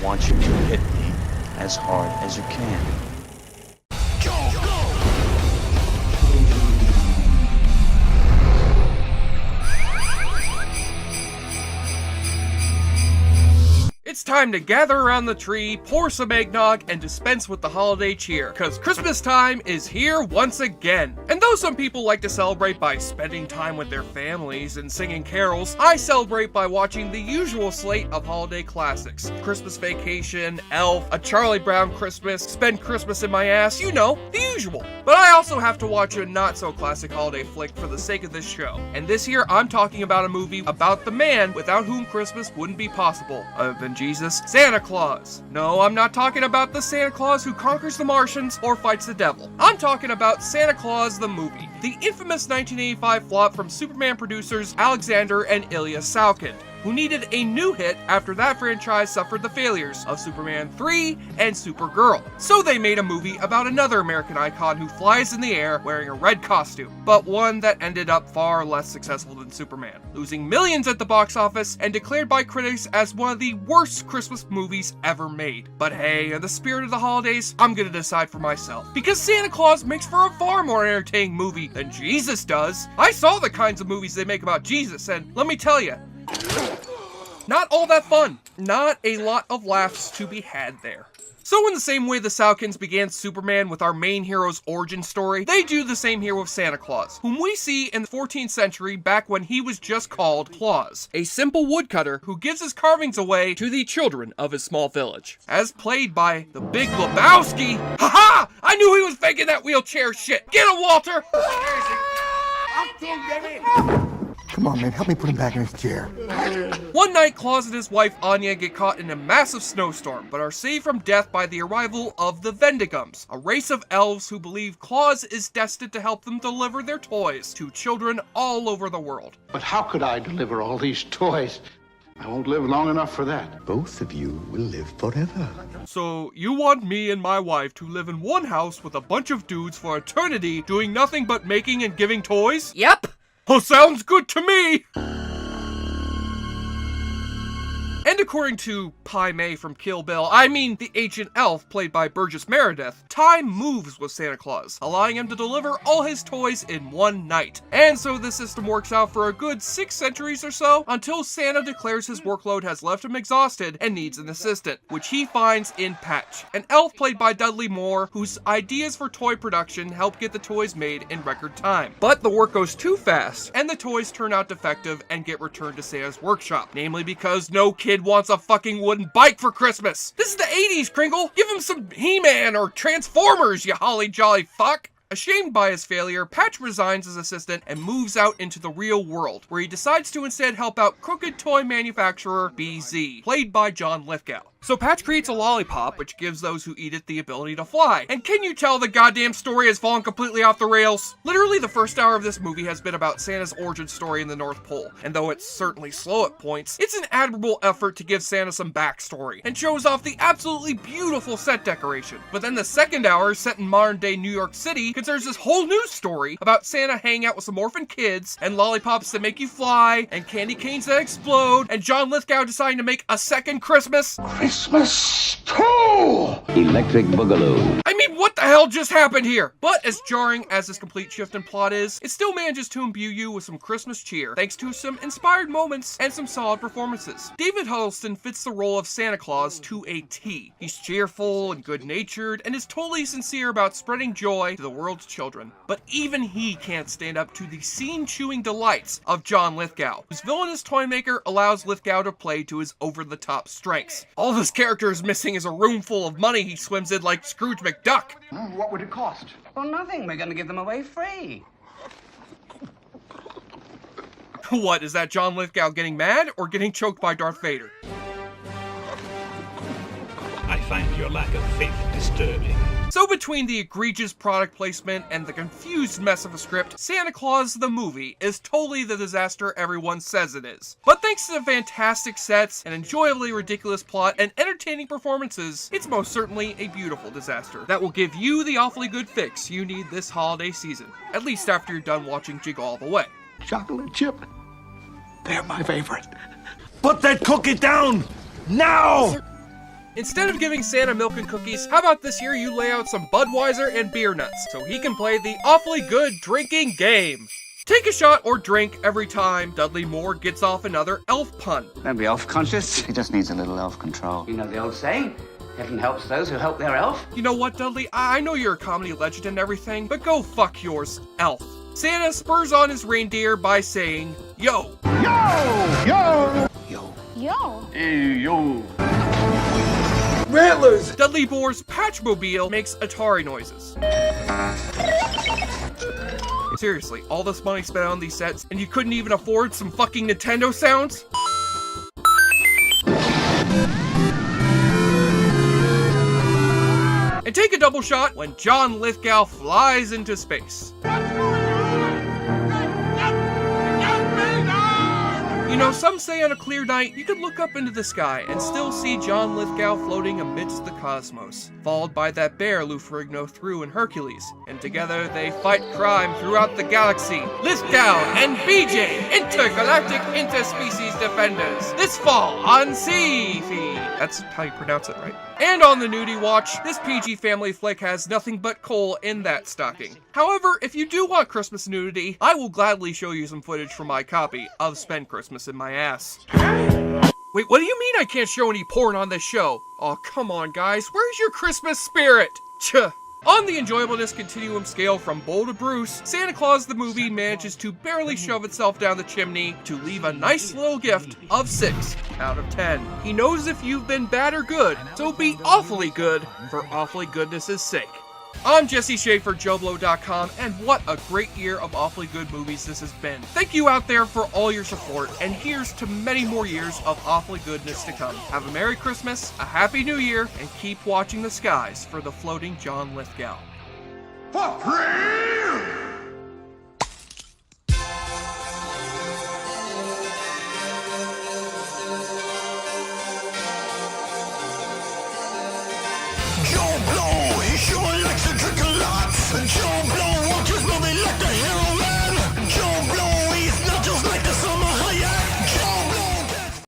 want you to hit me as hard as you can. It's time to gather around the tree, pour some eggnog, and dispense with the holiday cheer, cause Christmas time is here once again. And though some people like to celebrate by spending time with their families and singing carols, I celebrate by watching the usual slate of holiday classics. Christmas Vacation, Elf, A Charlie Brown Christmas, Spend Christmas in My Ass, you know, the usual. But I also have to watch a not-so-classic holiday flick for the sake of this show. And this year, I'm talking about a movie about the man without whom Christmas wouldn't be possible, other than Jesus, Santa Claus. No, I'm not talking about the Santa Claus who conquers the Martians or fights the devil. I'm talking about Santa Claus the movie, the infamous 1985 flop from Superman producers Alexander and Ilya Salkind, who needed a new hit after that franchise suffered the failures of Superman 3 and Supergirl. So they made a movie about another American icon who flies in the air wearing a red costume, but one that ended up far less successful than Superman, losing millions at the box office and declared by critics as one of the worst Christmas movies ever made. But hey, in the spirit of the holidays, I'm gonna decide for myself, because Santa Claus makes for a far more entertaining movie than Jesus does. I saw the kinds of movies they make about Jesus, and let me tell you, not all that fun. Not a lot of laughs to be had there. So in the same way the Salkinds began Superman with our main hero's origin story, they do the same here with Santa Claus, whom we see in the 14th century back when he was just called Claus, a simple woodcutter who gives his carvings away to the children of his small village. As played by the Big Lebowski. Haha! I knew he was faking that wheelchair shit! Get him, Walter! Come on, man, help me put him back in his chair. One night, Claus and his wife Anya get caught in a massive snowstorm, but are saved from death by the arrival of the Vendigums, a race of elves who believe Claus is destined to help them deliver their toys to children all over the world. But how could I deliver all these toys? I won't live long enough for that. Both of you will live forever. So, you want me and my wife to live in one house with a bunch of dudes for eternity, doing nothing but making and giving toys? Yep. Oh, sounds good to me! And according to Pai Mei from Kill Bill, I mean the ancient elf played by Burgess Meredith, time moves with Santa Claus, allowing him to deliver all his toys in one night. And so this system works out for a good 6 centuries or so, until Santa declares his workload has left him exhausted and needs an assistant, which he finds in Patch, an elf played by Dudley Moore, whose ideas for toy production help get the toys made in record time. But the work goes too fast, and the toys turn out defective and get returned to Santa's workshop, namely because no kid wants a fucking wooden bike for Christmas. This is the 80s, Kringle. Give him some He-Man or Transformers, you holly jolly fuck. Ashamed by his failure, Patch resigns as assistant and moves out into the real world, where he decides to instead help out crooked toy manufacturer BZ, played by John Lithgow. So Patch creates a lollipop, which gives those who eat it the ability to fly. And can you tell the goddamn story has fallen completely off the rails? Literally, the first hour of this movie has been about Santa's origin story in the North Pole. And though it's certainly slow at points, it's an admirable effort to give Santa some backstory, and shows off the absolutely beautiful set decoration. But then the second hour, set in modern-day New York City, concerns this whole new story about Santa hanging out with some orphan kids, and lollipops that make you fly, and candy canes that explode, and John Lithgow deciding to make a second Christmas. Christmas 2! Electric Boogaloo. I mean, what the hell just happened here? But as jarring as this complete shift in plot is, it still manages to imbue you with some Christmas cheer, thanks to some inspired moments and some solid performances. David Huddleston fits the role of Santa Claus to a T. He's cheerful and good-natured, and is totally sincere about spreading joy to the world's children. But even he can't stand up to the scene-chewing delights of John Lithgow, whose villainous toymaker allows Lithgow to play to his over-the-top strengths. All this character is missing is a room full of money he swims in like Scrooge McDuck. What would it cost? Well, nothing. We're going to give them away free. What, is that John Lithgow getting mad or getting choked by Darth Vader? I find your lack of faith disturbing. So between the egregious product placement and the confused mess of a script, Santa Claus the movie is totally the disaster everyone says it is. But thanks to the fantastic sets, an enjoyably ridiculous plot, and entertaining performances, it's most certainly a beautiful disaster that will give you the awfully good fix you need this holiday season, at least after you're done watching Jiggle All the Way. Chocolate chip. They're my favorite. Put that cookie down! Now! Instead of giving Santa milk and cookies, how about this year you lay out some Budweiser and beer nuts so he can play the awfully good drinking game. Take a shot or drink every time Dudley Moore gets off another elf pun. Don't be elf conscious. He just needs a little elf control. You know the old saying, heaven helps those who help their elf. You know what, Dudley? I know you're a comedy legend and everything, but go fuck yours, elf. Santa spurs on his reindeer by saying, yo. Yo. Rattlers! Dudley Moore's Patchmobile makes Atari noises. Seriously, all this money spent on these sets, and you couldn't even afford some fucking Nintendo sounds? And take a double shot when John Lithgow flies into space. You know, some say on a clear night, you could look up into the sky and still see John Lithgow floating amidst the cosmos, followed by that bear Lou Ferrigno threw in Hercules, and together they fight crime throughout the galaxy. Lithgow and BJ, Intergalactic Interspecies Defenders, this fall on Sci-Fi. That's how you pronounce it, right? And on the nudie watch, this PG family flick has nothing but coal in that stocking. However, if you do want Christmas nudity, I will gladly show you some footage from my copy of Spend Christmas in My Ass. Wait, what do you mean I can't show any porn on this show? Oh, come on, guys. Where's your Christmas spirit? On the enjoyableness continuum scale from Bull to Bruce, Santa Claus the movie manages to barely shove itself down the chimney to leave a nice little gift of 6 out of 10. He knows if you've been bad or good, so be awfully good for awfully goodness' sake. I'm Jesse Schaefer, JoBlo.com, and what a great year of awfully good movies this has been. Thank you out there for all your support, and here's to many more years of awfully goodness to come. Have a Merry Christmas, a Happy New Year, and keep watching the skies for the floating John Lithgow. Joe Blow, he sure likes to drink a lot.